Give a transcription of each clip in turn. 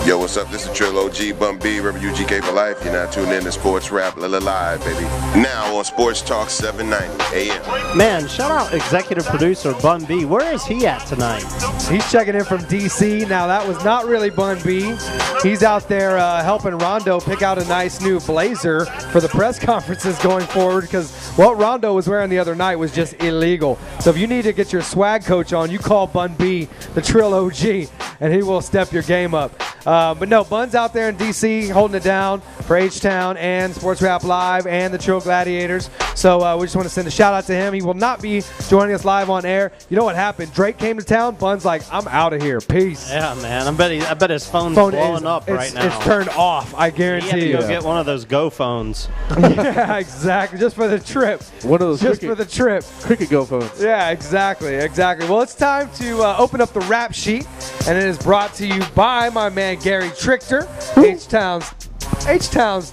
Yo, what's up? This is Trill OG, Bum B, Rubber UGK for life. You're now tuned in to Sports Rap Live, baby. Now on Sports Talk 790 AM. Man, shout out executive producer Bun B. Where is he at tonight? He's checking in from D.C. Now, that was not really Bun B. He's out there helping Rondo pick out a nice new blazer for the press conferences going forward, because what Rondo was wearing the other night was just illegal. So if you need to get your swag coach on, you call Bun B, the Trill OG, and he will step your game up. But no, Bun's out there in D.C. holding it down for H-Town and Sports Rap Live and the Trill Gladiators. So we just want to send a shout out to him. He will not be joining us live on air. You know what happened? Drake came to town. Bun's like, I'm out of here. Peace. Yeah, man. I bet his phone's blowing up right now. It's turned off, I guarantee you. Go get one of those Go phones. Yeah, exactly. Just for the trip. One of those just for the trip. Cricket Go phones. Yeah, exactly. Well, it's time to open up the rap sheet, and it is brought to you by my man Gary Trichter, H-Town's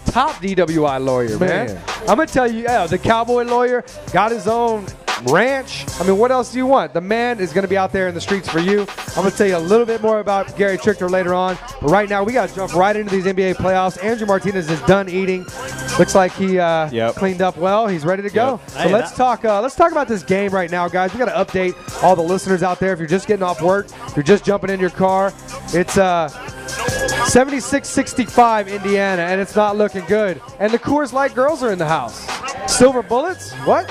top DWI lawyer, man. I'm going to tell you, the cowboy lawyer got his own ranch. I mean, what else do you want? The man is going to be out there in the streets for you. I'm going to tell you a little bit more about Gary Trichter later on. But right now, we got to jump right into these NBA playoffs. Andrew Martinez is done eating. Looks like he cleaned up well. He's ready to go. So let's talk about this game right now, guys. We got to update all the listeners out there. If you're just getting off work, if you're just jumping in your car, it's 76-65 Indiana, and it's not looking good. And the Coors Light girls are in the house. Silver Bullets? What?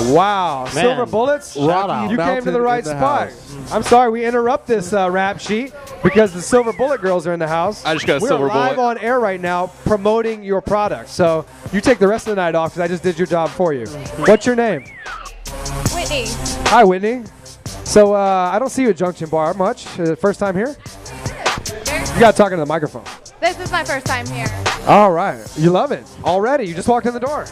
Wow. Man. Silver Bullets? You came to the right spot. I'm sorry, we interrupt this rap sheet because the Silver Bullet girls are in the house. I just got a Silver Bullet. We're live on air right now promoting your product. So you take the rest of the night off because I just did your job for you. What's your name? Whitney. Hi, Whitney. So I don't see you at Junction Bar much. First time here? You got to talk into the microphone. This is my first time here. All right. You love it already. You just walked in the door.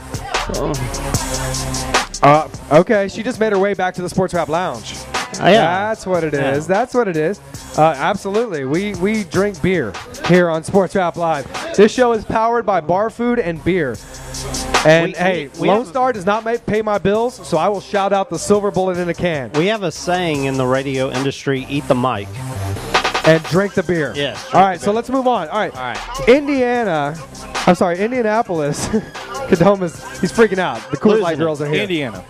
Okay. She just made her way back to the Sports Rap Lounge. That's what it is. That's what it is. Absolutely. We drink beer here on Sports Rap Live. This show is powered by bar food and beer. And Lone Star does not pay my bills, so I will shout out the Silver Bullet in a can. We have a saying in the radio industry, eat the mic. And drink the beer. Yes. All right, so let's move on. All right. Indianapolis. Kadoma's, he's freaking out. The Coors Light girls are here. Indiana.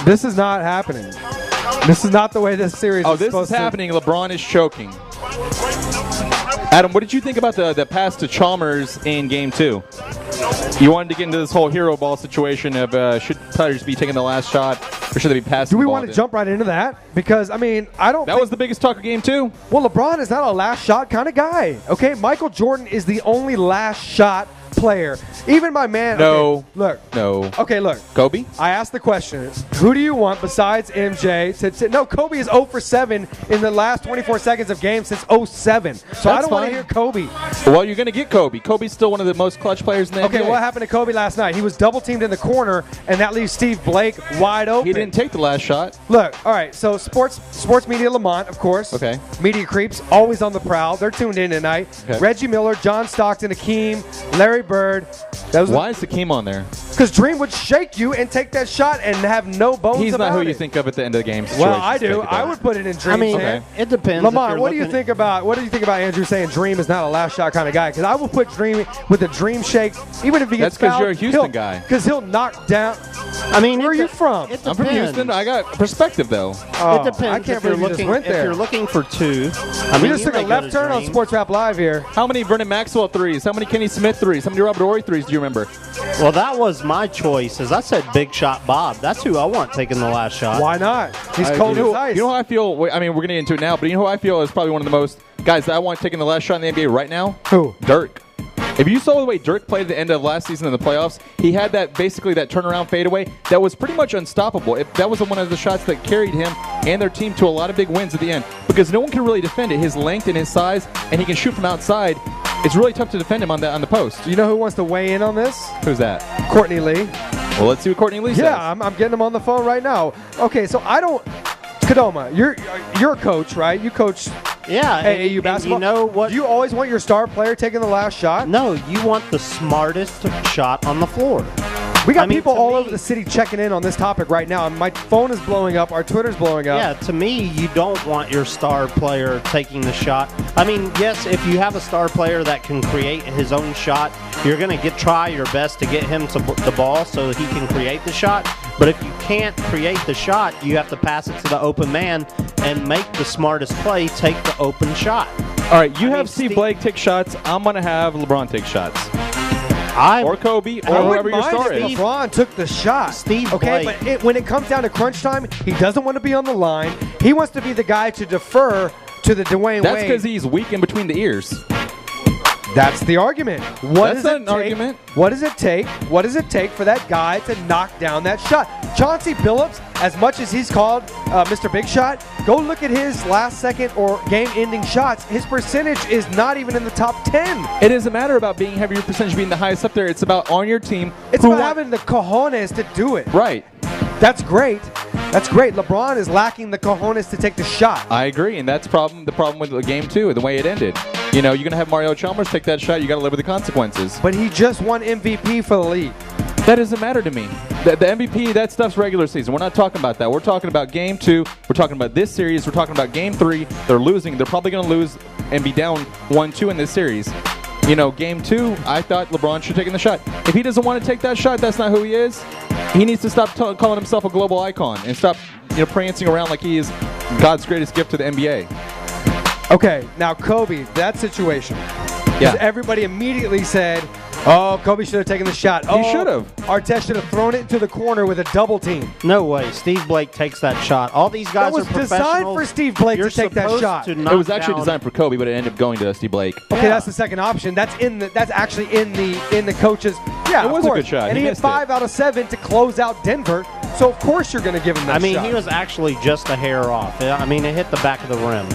This is not happening. This is not the way this series is this supposed is happening. LeBron is choking. Adam, what did you think about the pass to Chalmers in Game 2? You wanted to get into this whole hero ball situation of should players be taking the last shot or should they be passing Do we the ball want to jump right into that? Because, I mean, I don't That was the biggest talk of Game 2. Well, LeBron is not a last shot kind of guy. Okay, Michael Jordan is the only last shot player. Even my man. No. Okay, look. Okay, look. Kobe? I asked the question, who do you want besides MJ? No, Kobe is 0 for 7 in the last 24 seconds of games since 07. So I don't want to hear Kobe. Well, you're going to get Kobe. Kobe's still one of the most clutch players in the NBA. Okay, what happened to Kobe last night? He was double teamed in the corner, and that leaves Steve Blake wide open. He didn't take the last shot. Look, all right, so sports media Lamont, of course. Okay. Media creeps, always on the prowl. They're tuned in tonight. Okay. Reggie Miller, John Stockton, Akeem, Larry Bird. Why is Akeem on there? Because Dream would shake you and take that shot and have no bones about it. He's not who you think of at the end of the game. Well, I do. I would put it in Dream's hand. It depends. Lamont, what do you think about Andrew saying Dream is not a last shot kind of guy? Because I will put Dream with a Dream shake, even if he gets fouled. That's because you're a Houston guy. Because he'll knock down. I mean, where are you from? I'm from Houston. I got perspective though. It depends. I can't believe you just went there. If you're looking for two, we just took a left turn on Sports Rap Live here. How many Vernon Maxwell threes? How many Kenny Smith threes? How many Robert Horry threes do you remember? Well, that was my choice. As I said, Big Shot Bob. That's who I want taking the last shot. Why not? He's cold as ice. You know how I feel? I mean, we're going to get into it now, but you know who I feel is probably one of the most guys that I want taking the last shot in the NBA right now? Who? Dirk. If you saw the way Dirk played at the end of last season in the playoffs, he had that turnaround fadeaway that was pretty much unstoppable. That was one of the shots that carried him and their team to a lot of big wins at the end because no one can really defend it. His length and his size, and he can shoot from outside. It's really tough to defend him on the post. You know who wants to weigh in on this? Who's that? Courtney Lee. Well, let's see what Courtney Lee says. Yeah, I'm getting him on the phone right now. Okay, so I don't. Kadoma, you're a coach, right? You coach. Yeah, AAU basketball. You know what? Do you always want your star player taking the last shot? No, you want the smartest shot on the floor. We got I mean, people to all me- over the city checking in on this topic right now. My phone is blowing up. Our Twitter's blowing up. Yeah, to me, you don't want your star player taking the shot. I mean, yes, if you have a star player that can create his own shot, you're going to try your best to get him to the ball so he can create the shot. But if you can't create the shot, you have to pass it to the open man and make the smartest play, take the open shot. All right, you I mean, have Steve Blake take shots. I'm going to have LeBron take shots. Or Kobe, or I whoever wouldn't your mind star if is. LeBron took the shot. Steve okay, Blake. but when it comes down to crunch time, he doesn't want to be on the line. He wants to be the guy to defer to the Dwayne That's Wade. because he's weak in between the ears. That's the argument. That's not an argument. What does it take? What does it take for that guy to knock down that shot? Chauncey Billups, as much as he's called Mr. Big Shot, go look at his last second or game-ending shots. His percentage is not even in the top 10. It doesn't matter about having your percentage being the highest up there. It's about on your team. It's about having the cojones to do it. Right. That's great. That's great. LeBron is lacking the cojones to take the shot. I agree, and that's the problem with Game 2, the way it ended. You know, you're going to have Mario Chalmers take that shot. You got to live with the consequences. But he just won MVP for the league. That doesn't matter to me. The MVP, that stuff's regular season. We're not talking about that. We're talking about Game 2. We're talking about this series. We're talking about Game 3. They're losing. They're probably going to lose and be down 1-2 in this series. You know, Game 2, I thought LeBron should have taken the shot. If he doesn't want to take that shot, that's not who he is. He needs to stop calling himself a global icon and stop, prancing around like he is God's greatest gift to the NBA. Okay, now Kobe, that situation. Yeah. Everybody immediately said, oh, Kobe should have taken the shot. He should have. Artest should have thrown it into the corner with a double team. No way. Steve Blake takes that shot. All these guys That was are professionals. designed for Steve Blake You're to take that supposed shot. to It knock It was actually down- designed for Kobe, but it ended up going to Steve Blake. Okay, Yeah. that's the second option. That's actually in the coaches. Yeah, It of was a course. good shot. And He he hit missed 5 out of 7 to close out Denver. So of course you're going to give him that I mean, shot. he was actually just a hair off. I mean, it hit the back of the rim.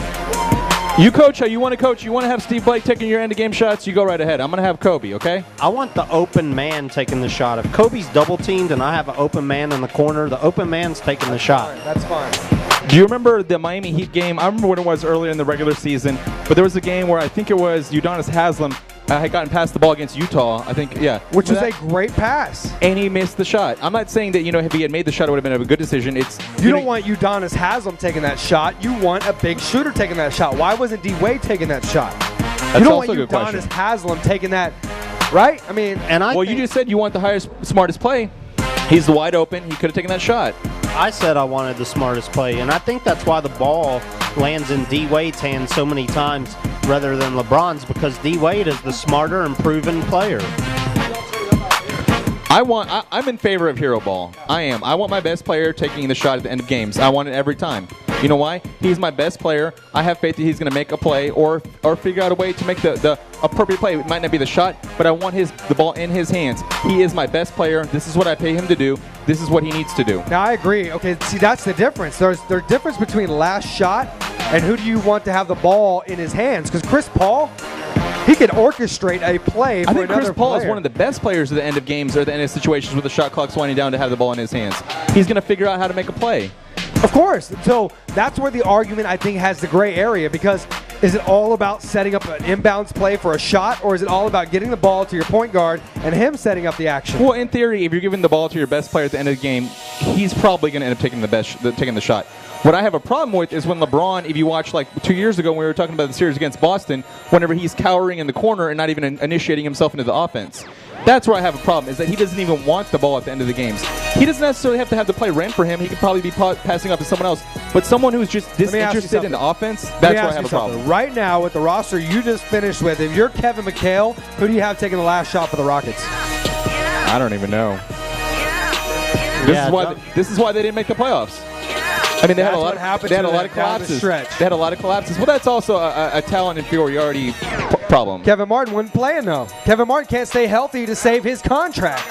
You coach how you want to coach. You want to have Steve Blake taking your end-of-game shots, you go right ahead. I'm going to have Kobe, okay? I want the open man taking the shot. If Kobe's double teamed and I have an open man in the corner, the open man's taking the shot. That's fine. Do you remember the Miami Heat game? I remember when it was earlier in the regular season, but there was a game where I think it was Udonis Haslem had gotten past the ball against Utah, I think, yeah. Which was a great pass. And he missed the shot. I'm not saying that, if he had made the shot, it would have been a good decision. You don't want Udonis Haslem taking that shot. You want a big shooter taking that shot. Why wasn't D Wade taking that shot? You don't want also a good Udonis question. Haslem taking that, right? I mean, Well, you just said you want the highest, smartest play. He's wide open. He could have taken that shot. I said I wanted the smartest play, and I think that's why the ball lands in D Wade's hands so many times rather than LeBron's, because D Wade is the smarter and proven player. I'm in favor of hero ball. I am. I want my best player taking the shot at the end of games. I want it every time. You know why? He's my best player. I have faith that he's going to make a play or figure out a way to make the appropriate play. It might not be the shot, but I want the ball in his hands. He is my best player. This is what I pay him to do. This is what he needs to do. now I agree. Okay, see, that's the difference. There's difference between last shot and who do you want to have the ball in his hands. Because Chris Paul, he can orchestrate a play for I think another Chris Paul is player. one of the best players at the end of games or the end of situations with the shot clock's winding down to have the ball in his hands. He's going to figure out how to make a play. Of course. So that's where the argument, I think, has the gray area, because is it all about setting up an inbounds play for a shot, or is it all about getting the ball to your point guard and him setting up the action? Well, in theory, if you're giving the ball to your best player at the end of the game, he's probably going to end up taking the shot. What I have a problem with is when LeBron, if you watch like 2 years ago when we were talking about the series against Boston, whenever he's cowering in the corner and not even initiating himself into the offense. That's where I have a problem, is that he doesn't even want the ball at the end of the games. He doesn't necessarily have to have the play ran for him. He could probably be passing off to someone else. But someone who's just disinterested in the offense, that's where I have a problem. Right now, with the roster you just finished with, if you're Kevin McHale, who do you have taking the last shot for the Rockets? I don't even know. This is why they didn't make the playoffs. I mean, they had a lot of collapses. They had a lot of collapses. Well, that's also a talent inferiority problem. Kevin Martin wasn't playing, though. Kevin Martin can't stay healthy to save his contract.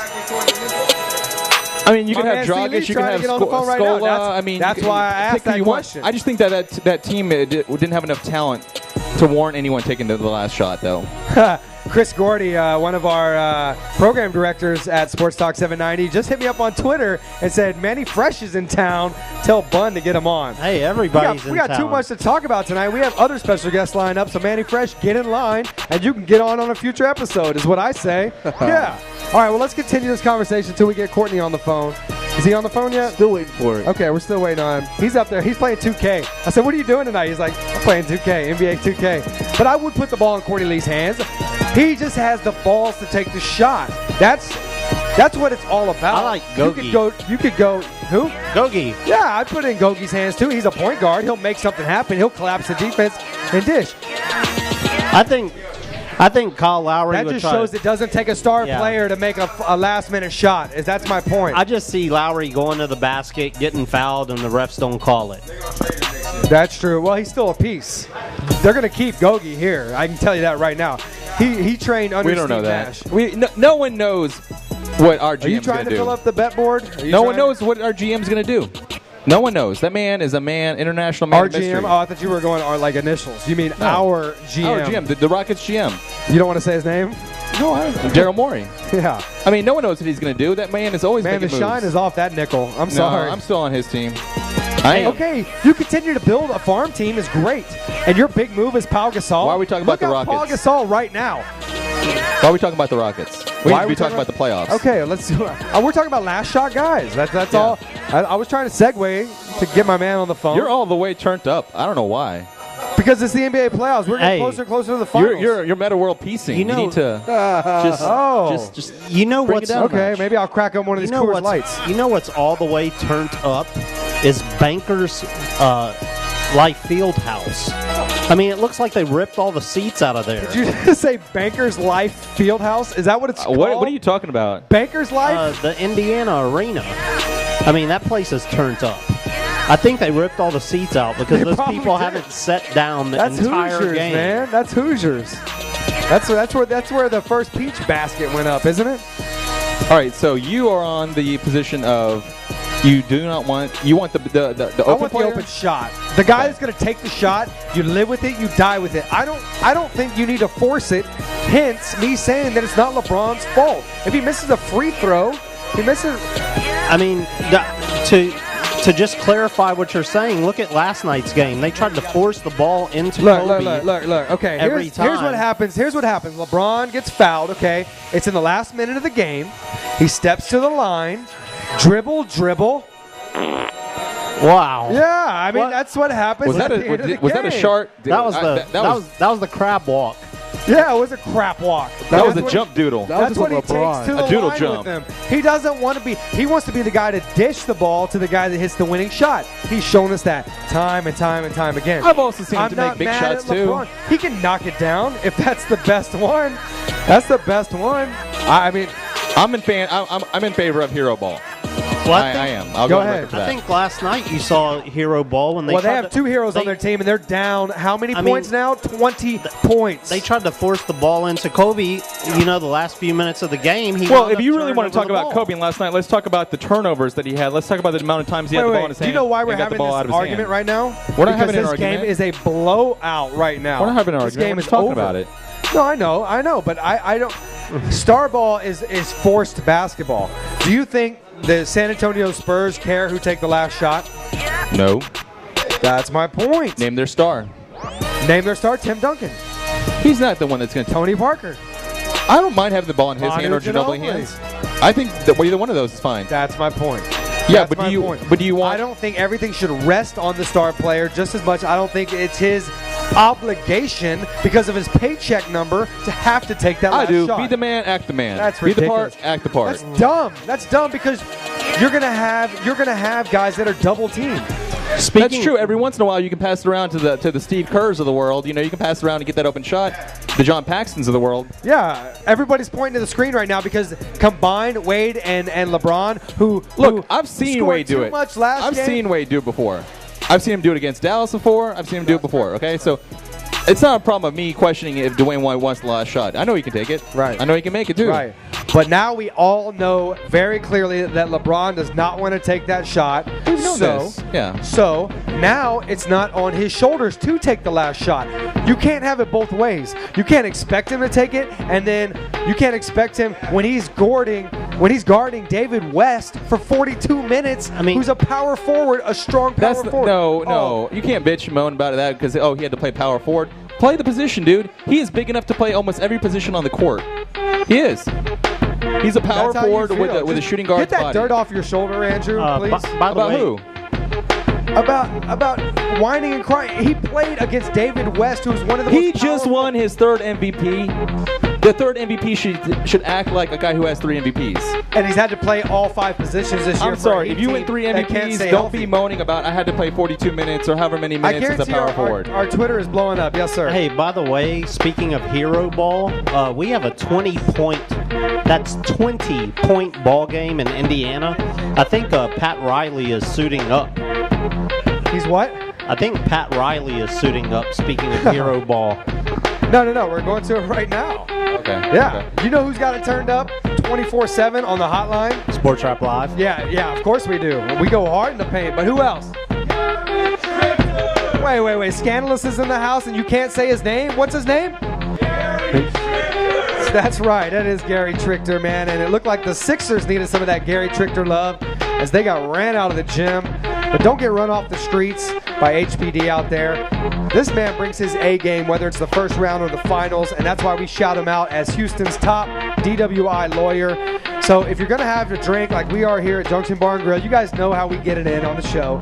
I mean, you can have Dragic, you can have Scola. I mean, that's why I asked that question. I just think that team didn't have enough talent to warrant anyone taking the last shot, though. Chris Gordy, one of our program directors at Sports Talk 790, just hit me up on Twitter and said Manny Fresh is in town. Tell Bun to get him on. Hey, everybody's we got too much to talk about tonight. We have other special guests lined up, so Manny Fresh, get in line, and you can get on a future episode, is what I say. Yeah. All right, well, let's continue this conversation until we get Courtney on the phone. Is he on the phone yet? Still waiting for it. Okay, we're still waiting on him. He's up there. He's playing 2K. I said, what are you doing tonight? He's like, I'm playing 2K, NBA 2K. But I would put the ball in Courtney Lee's hands. He just has the balls to take the shot. That's what it's all about. I like Gogi. You could go, who? Gogi. Yeah, I'd put it in Gogi's hands too. He's a point guard. He'll make something happen. He'll collapse the defense and dish. I think Kyle Lowry That would just try shows it doesn't take a star Yeah. player to make a last-minute shot. That's my point. I just see Lowry going to the basket, getting fouled, and the refs don't call it. That's true. Well, he's still a piece. They're going to keep Gogi here. I can tell you that right now. He trained under We don't Steve know that. Nash. No one knows what our Are you GM's trying going to to fill do. up the bet board? No one knows what our GM's going to do. No one knows. That man is a man, international man Our of mystery. GM? Oh, I thought you were going like initials. You mean our GM? Our GM, the Rockets GM. You don't want to say his name? No, Daryl Morey. Yeah. I mean, no one knows what he's going to do. That man is always Man, the making shine moves. is off that nickel. I'm sorry. No, I'm still on his team. I am. Okay, you continue to build a farm team is great. And your big move is Pau Gasol. Why are we talking about the Look at Rockets? Pau Gasol right now. Why are we talking about the Rockets? We Why need are to we be talking about the playoffs. Okay, let's do it. We're talking about last shot guys. That's Yeah. all. I was trying to segue to get my man on the phone. You're all the way turned up. I don't know why. Because it's the NBA playoffs. We're getting Hey, closer and closer to the finals. You're meta world piecing. You know- need to just You know Bring what's it down. Okay, maybe I'll crack on one of these Coors Lights. You know what's all the way turned up is Banker's Life Field House. I mean, it looks like they ripped all the seats out of there. Did you just say Banker's Life Fieldhouse? Is that what it's called? what are you talking about? Banker's Life? The Indiana Arena. I mean, that place is turned up. I think they ripped all the seats out because They those probably people did. haven't sat down the That's entire Hoosiers, game. man. That's Hoosiers. That's where the first peach basket went up, isn't it? All right, so you are on the position of you want the I open want player? the open shot. The guy that's going to take the shot, you live with it, you die with it. I don't think you need to force it. Hence, me saying that it's not LeBron's fault. If he misses a free throw, he misses. I mean, to just clarify what you're saying, look at last night's game. They tried to force the ball into Kobe. Look. Okay, every here's time. what happens. Here's what happens. LeBron gets fouled. Okay, it's in the last minute of the game. He steps to the line, dribble. Wow. Yeah, I mean What? that's what happens. Was that at the end of the was that a game. shark? That was that was the crab walk. Yeah, it was a crap walk. that was That's a what- jump doodle. That was That's what he just LeBron. takes to the A doodle line jump. with him. He doesn't want to be. He wants to be the guy to dish the ball to the guy that hits the winning shot. He's shown us that time and time again. I've also seen him I'm to not make big mad shots at too. LeBron. He can knock it down if that's the best one. That's the best one. I mean, I'm in favor of hero ball. Well, I am. I'll Go go on ahead. record for I that. think last night you saw hero ball when they well, they tried have to- two heroes on they- their team, and they're down how many I points mean, now? 20 points. They tried to force the ball into Kobe. You know, the last few minutes of the game. Well, if you really want to talk about Kobe last night, let's talk about the turnovers that he had. Let's talk about the amount of times he had the ball in his Do hand. you know why we're and got having the ball out this of his argument hand. right now? We're not Because having an this argument. game is a blowout right now. We're not having an This argument. game We're is just talking over. about it. No, I know, but I don't. Star ball is forced basketball. Do you think the San Antonio Spurs care who take the last shot? No. That's my point. Name their star. Name their star, Tim Duncan, He's not the one that's going to. Tony Parker. I don't mind having the ball in his Manu hand or Ginobili Ginobili. hands. I think that either one of those is fine. That's my point. Yeah, That's but my do you point. but do you want I don't think everything should rest on the star player just as much. I don't think it's his obligation because of his paycheck number to have to take that I last do. shot. Be the man, act the man. That's Be the ridiculous. part, act the part. That's dumb. That's dumb because you're gonna have guys that are double teamed. That's true. Every once in a while, you can pass it around to the Steve Kerrs of the world. You know, you can pass it around and get that open shot. The John Paxtons of the world. Yeah, everybody's pointing to the screen right now because combined Wade and LeBron, who I've seen scored Wade do too it. much last I've game. seen Wade do it before. I've seen him do it against Dallas before. I've seen him do it before. Okay, so it's not a problem of me questioning if Dwayne White wants the last shot. I know he can take it. Right. I know he can make it too. Right. But now we all know very clearly that LeBron does not want to take that shot. known this. Yeah. So now it's not on his shoulders to take the last shot. You can't have it both ways. You can't expect him to take it, and then you can't expect him when he's guarding David West for 42 minutes. I mean, who's a power forward, a strong power forward. No. You can't bitch and moan about that because he had to play power forward. Play the position, dude. He is big enough to play almost every position on the court. He is. He's a power forward with a shooting guard's body. Get that body. dirt off your shoulder, Andrew, please. By the way, who? About whining and crying. He played against David West, who's one of the most He just won his 3rd MVP. The 3rd MVP should act like a guy who has 3 MVPs. And he's had to play all 5 positions this year. I'm sorry. If you win 3 MVPs, don't be moaning about I had to play 42 minutes or however many minutes as a power forward. Our Twitter is blowing up. Yes, sir. Hey, by the way, speaking of hero ball, we have a 20-point ball game in Indiana. I think Pat Riley is suiting up. He's what? I think Pat Riley is suiting up, speaking of hero ball. No. We're going to it right now. Okay. Yeah. Okay. You know who's got it turned up 24/7 on the hotline? Sports Rap Live? Yeah, of course we do. We go hard in the paint, but who else? Wait. Scandalous is in the house and you can't say his name? What's his name? That's right. That is Gary Trichter, man. And it looked like the Sixers needed some of that Gary Trichter love as they got ran out of the gym. But don't get run off the streets by HPD out there. This man brings his A game, whether it's the first round or the finals, and that's why we shout him out as Houston's top DWI lawyer. So if you're going to have a drink like we are here at Junction Bar and Grill, you guys know how we get it in on the show.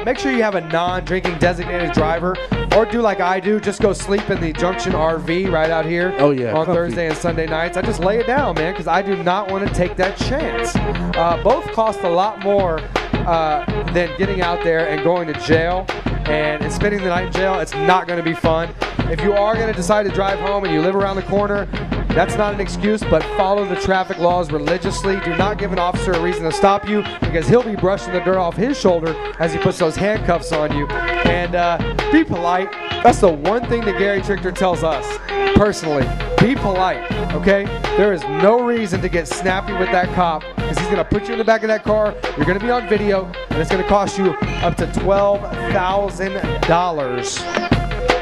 Make sure you have a non-drinking designated driver, or do like I do, just go sleep in the Junction RV right out here on Thursday and Sunday nights. I just lay it down, man, because I do not want to take that chance. Both cost a lot more than getting out there and going to jail and spending the night in jail. It's not going to be fun. If you are going to decide to drive home and you live around the corner, that's not an excuse, but follow the traffic laws religiously. Do not give an officer a reason to stop you, because he'll be brushing the dirt off his shoulder as he puts those handcuffs on you. And be polite. That's the one thing that Gary Trichter tells us personally. Be polite, okay? There is no reason to get snappy with that cop, because he's going to put you in the back of that car. You're going to be on video, and it's going to cost you up to $12,000.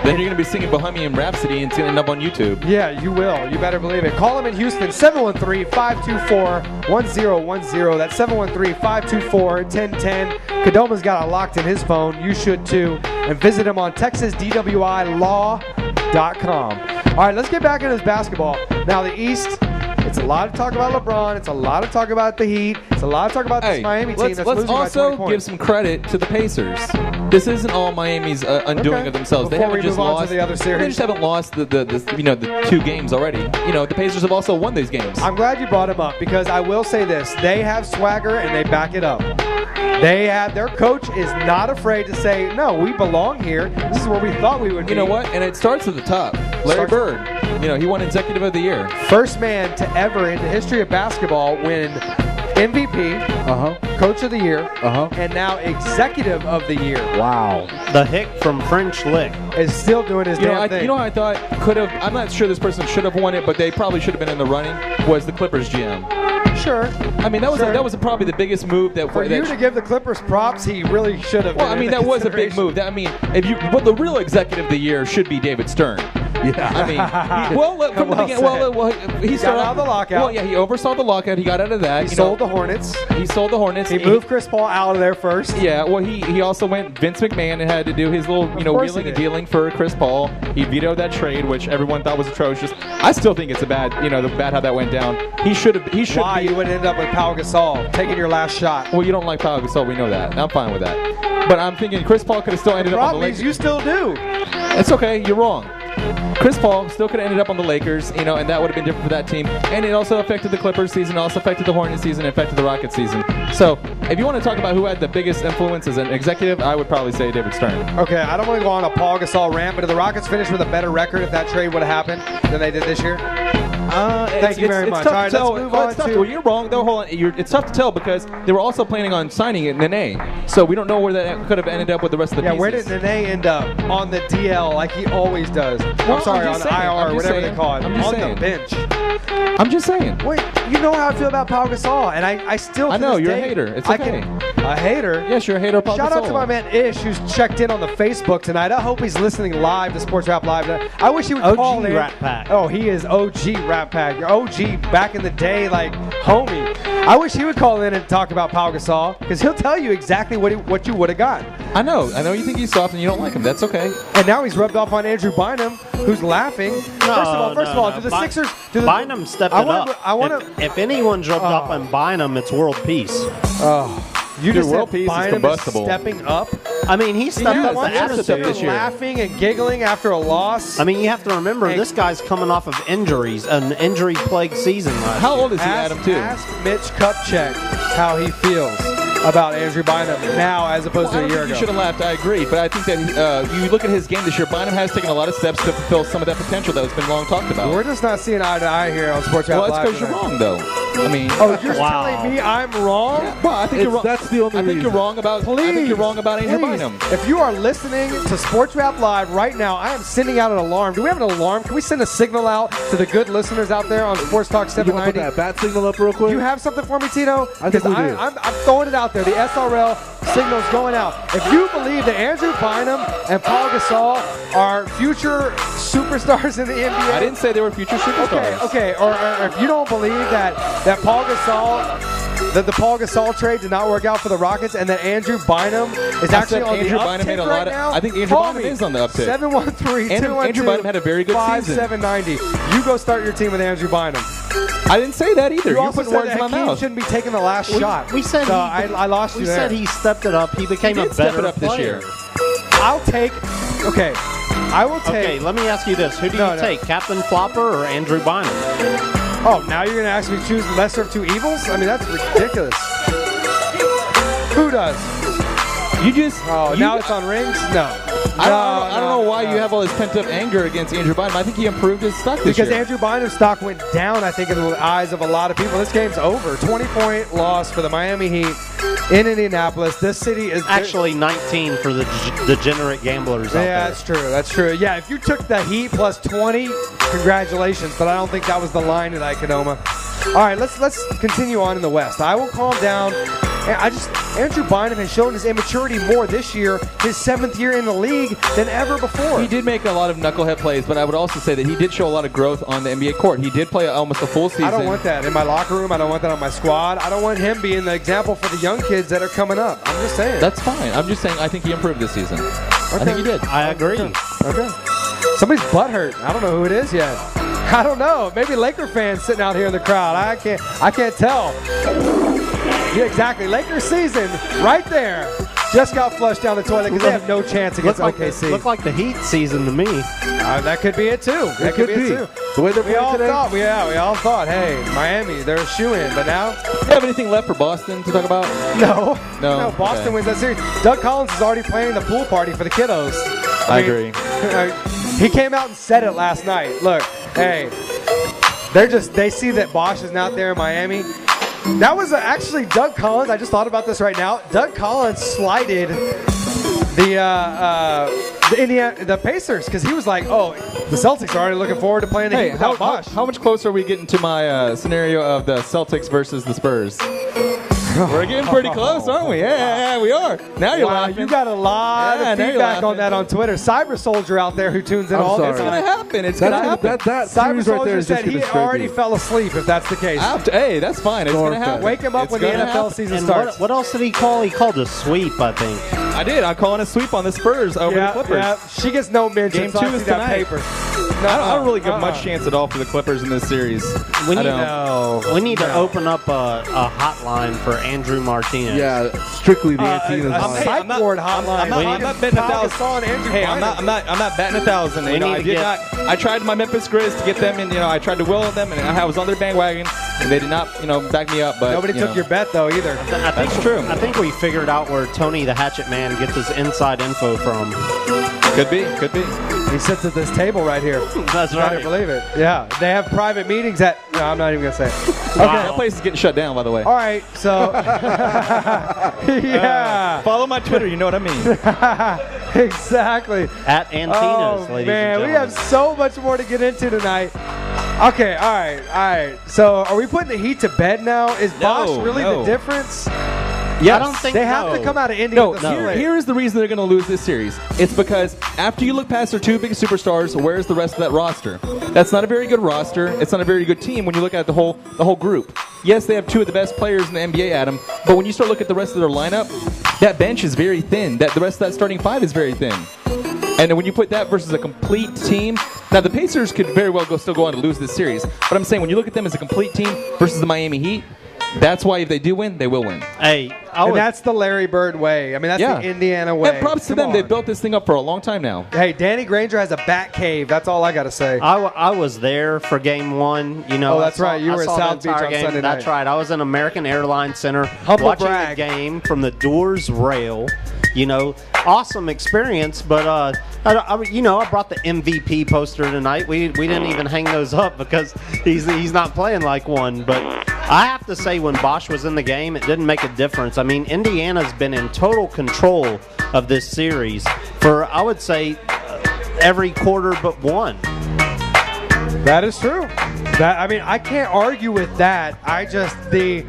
Then you're going to be singing Bohemian Rhapsody and it's going to end up on YouTube. Yeah, you will. You better believe it. Call him in Houston, 713-524-1010. That's 713-524-1010. Kadoma's got it locked in his phone. You should too. And visit him on TexasDWILaw.com. All right, let's get back into this basketball. Now, the East, it's a lot of talk about LeBron. It's a lot of talk about the Heat. It's a lot of talk about this Miami team that's losing by 20 points. Let's also give some credit to the Pacers. This isn't all Miami's undoing of themselves. Before they haven't we just move on lost to the other series. They just haven't lost the 2 games already. The Pacers have also won these games. I'm glad you brought him up, because I will say this: they have swagger and they back it up. Their coach is not afraid to say, no, we belong here. This is where we thought we would be. You know what? And it starts at the top. Larry Bird. He won Executive of the Year. First man to ever in the history of basketball win MVP, Coach of the Year, and now Executive of the Year. Wow. The Hick from French Lick is still doing his damn thing. You know what I thought could have, I'm not sure this person should have won it, but they probably should have been in the running, was the Clippers GM. Sure. I mean, that was probably the biggest move that for you to give the Clippers props. He really should have. Well, I mean, that was a big move. But the real Executive of the Year should be David Stern. Yeah. I mean, he got out of the lockout. Well, yeah, he oversaw the lockout. He got out of that. He sold the Hornets. He moved Chris Paul out of there first. Yeah. Well, he also went Vince McMahon and had to do his little wheeling and dealing for Chris Paul. He vetoed that trade, which everyone thought was atrocious. I still think it's bad how that went down. He should. Why you would end up with Pau Gasol taking your last shot? Well, you don't like Pau Gasol. We know that. I'm fine with that. But I'm thinking Chris Paul could have still ended up on the Lakers. You still do. It's okay. You're wrong. Chris Paul still could have ended up on the Lakers, and that would have been different for that team. And it also affected the Clippers season, also affected the Hornets season, affected the Rockets season. So if you want to talk about who had the biggest influence as an executive, I would probably say David Stern. Okay, I don't want to go on a Paul Gasol rant, but did the Rockets finish with a better record if that trade would have happened than they did this year? Thank you very much. All right, let's move on to. Well, you're wrong. Though, hold on. It's tough to tell because they were also planning on signing it Nene. So we don't know where that could have ended up with the rest of the pieces. Yeah, where did Nene end up? On the DL, like he always does. I'm sorry, on the IR, whatever they call it. On the bench. I'm just saying. Wait, you know how I feel about Pau Gasol, and I still. I know you're a hater. It's okay. A hater? Yes, you're a hater of Pau Gasol. Shout out to my man Ish, who's checked in on the Facebook tonight. I hope he's listening live to Sports Rap Live. I wish he would call in. OG Rat Pack. Oh, he is OG Rat Pack. Your OG back in the day, like homie. I wish he would call in and talk about Pau Gasol because he'll tell you exactly what you would have got. I know you think he's soft and you don't like him. That's okay. And now he's rubbed off on Andrew Bynum, who's laughing. First of all, do the Sixers? Bynum stepped it up. If anyone's rubbed off on Bynum, it's world peace. You just world said peace is Bynum is combustible. stepping up. I mean, he stepped up the attitude this year. Laughing and giggling after a loss. I mean, you have to remember, this guy's coming off of injuries, an injury-plagued season last year. How old is he, Adam, too? Ask Mitch Kupchak how he feels about Andrew Bynum now as opposed to a year ago. You should have laughed. I agree. But I think that you look at his game this year, Bynum has taken a lot of steps to fulfill some of that potential that has been long talked about. We're just not seeing eye to eye here on Sports Rap Live. Well, that's because you're wrong, though. I mean, you're telling me I'm wrong? Yeah, well, I think you're wrong. That's the only reason. I think you're wrong about. I think you're wrong about Andrew Bynum. If you are listening to Sports Rap Live right now, I am sending out an alarm. Do we have an alarm? Can we send a signal out to the good listeners out there on Sports Talk 790? You want to put that bat signal up real quick? Do you have something for me, Tito? I think we do. I'm throwing it out there. The SRL signal's going out. If you believe that Andrew Bynum and Pau Gasol are future superstars in the NBA, I didn't say they were future superstars. Okay. Or if you don't believe that Pau Gasol, that the Pau Gasol trade did not work out for the Rockets, and that Andrew Bynum is actually on Andrew the Bynum uptick made a right lot of. now, I think Andrew Bynum is on the uptick. 713-212-5790. Andrew Bynum had a very good season. 5790. You go start your team with Andrew Bynum. I didn't say that either. You also put said words that in my Hakeem mouth. shouldn't be taking the last shot. We said so I lost you there. We said he stepped it up. He became a better step it up player. this year. I'll take. Okay, I will take. Okay, let me ask you this: who do you take, Captain Flopper or Andrew Bynum? Oh, now you're gonna ask me to choose the lesser of two evils? I mean, that's ridiculous. Who does? You just. Oh, now it's on rings? No. I don't know why you have all this pent-up anger against Andrew Bynum. I think he improved his stock this year. Because Andrew Bynum's stock went down, I think, in the eyes of a lot of people. This game's over. 20-point loss for the Miami Heat in Indianapolis. This city is actually 19 for the degenerate gamblers out there. Yeah, that's true. That's true. Yeah, if you took the Heat plus 20, congratulations. But I don't think that was the line at Iconoma. All right, let's continue on in the West. I will calm down. Andrew Bynum has shown his immaturity more this year, his 7th year in the league, than ever before. He did make a lot of knucklehead plays, but I would also say that he did show a lot of growth on the NBA court. He did play almost a full season. I don't want that in my locker room. I don't want that on my squad. I don't want him being the example for the young kids that are coming up. I'm just saying. That's fine. I'm just saying I think he improved this season. Okay. I think he did. I agree. Okay. Somebody's butthurt. I don't know who it is yet. I don't know. Maybe Laker fans sitting out here in the crowd. I can't tell. Yeah, exactly. Lakers season right there just got flushed down the toilet because they have no chance against OKC. Look like the Heat season to me. That could be it too. That could be it too. The way they're We playing all today. thought, we all thought, hey, Miami, they're a shoe-in, but now Do you have anything left for Boston to talk about? no. Boston Okay. wins that series. Doug Collins is already planning the pool party for the kiddos. I agree. He came out and said it last night. Look, hey, they see that Bosch is not there in Miami. That was actually Doug Collins. I just thought about this right now. Doug Collins slighted the Pacers because he was like, "Oh, the Celtics are already looking forward to playing the Heat without Bosch." How much closer are we getting to my scenario of the Celtics versus the Spurs? We're getting pretty close, aren't we? Yeah, we are. Now you're Wow, laughing. you got a lot Yeah, of now you're feedback on laughing. that on Twitter. Cyber Soldier out there who tunes in I'm all the sorry. It's time. gonna happen. It's gonna happen. That Cyber series right there Soldier is just said he gonna straight already me. fell asleep if that's the case. Hey, that's fine. It's gonna happen. Wake him up It's when the gonna NFL happen. season And starts. what else did he call? He called a sweep, I think. I did. I'm calling a sweep on the Spurs over the Clippers. Yeah, she gets no mention. Game so I 2 is see that tonight. paper. I don't really give much chance at all for the Clippers in this series. We I need, don't. we need to open up a hotline for Andrew Martinez. Yeah, strictly the Antinas. I'm not betting 1,000. Hey, I'm not batting 1,000. You know, I did not. I tried my Memphis Grizz to get them, and I tried to will them, and I was on their bandwagon, and they did not, back me up. But Nobody took your bet though either. That's true. I think we figured out where Tony the Hatchet Man gets his inside info from. Could be. He sits at this table right here. That's I right. can't believe it. Yeah, they have private meetings at. No, I'm not even gonna say it. Wow. Okay. That place is getting shut down, by the way. All right, so yeah, Follow my Twitter, you know what I mean. exactly. At Antina's, Oh ladies man, and we gentlemen. have so much more to get into tonight. Okay, all right. So, are we putting the Heat to bed now? Is Bosch really the difference? Yes. I don't think They have to come out of Indy No, with the here is the reason they're going to lose this series. It's because after you look past their two biggest superstars, where's the rest of that roster? That's not a very good roster. It's not a very good team when you look at the whole group. Yes, they have two of the best players in the NBA, Adam, but when you start looking at the rest of their lineup, that bench is very thin. The rest of that starting five is very thin. And when you put that versus a complete team, now the Pacers could very well still go on to lose this series. But I'm saying when you look at them as a complete team versus the Miami Heat, that's why if they do win, they will win. Hey, And that's the Larry Bird way. I mean, that's the Indiana way. And props to Come them. They've on. built this thing up for a long time now. Hey, Danny Granger has a bat cave. That's all I got to say. I was there for Game 1. You know, Oh, that's right. You I were at saw the South Beach entire on game. Sunday That's night. right. I was in American Airlines Center Humble watching brag. the game from the doors rail. You know, awesome experience. But I brought the MVP poster tonight. We didn't even hang those up because he's not playing like one. But I have to say, when Bosch was in the game, it didn't make a difference. I mean, Indiana's been in total control of this series for, I would say, every quarter but one. That is true. I can't argue with that. I just the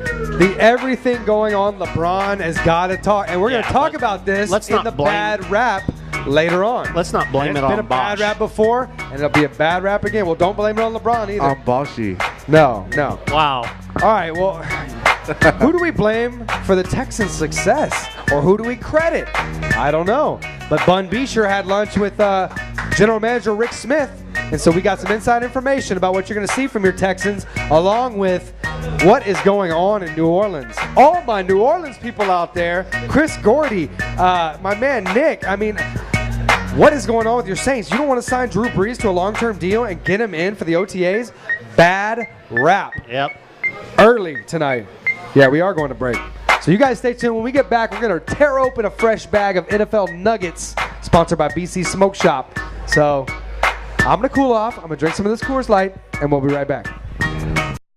everything going on. LeBron has got to talk, and we're going to talk about this let's in not the blame- bad rap later on. Let's not blame And it it's been on a bad Bosch. rap before, and it'll be a bad rap again. Well, don't blame it on LeBron either. I'm Boshy. No. Wow. All right. Well, who do we blame for the Texans' success, or who do we credit? I don't know. But Bun B sure had lunch with General Manager Rick Smith, and so we got some inside information about what you're going to see from your Texans, along with what is going on in New Orleans. All my New Orleans people out there, Chris Gordy, my man Nick. I mean, what is going on with your Saints? You don't want to sign Drew Brees to a long-term deal and get him in for the OTAs? Bad rap. Yep. Early tonight. Yeah, we are going to break. So you guys stay tuned. When we get back, we're going to tear open a fresh bag of NFL Nuggets, sponsored by BC Smoke Shop. So I'm going to cool off. I'm going to drink some of this Coors Light, and we'll be right back.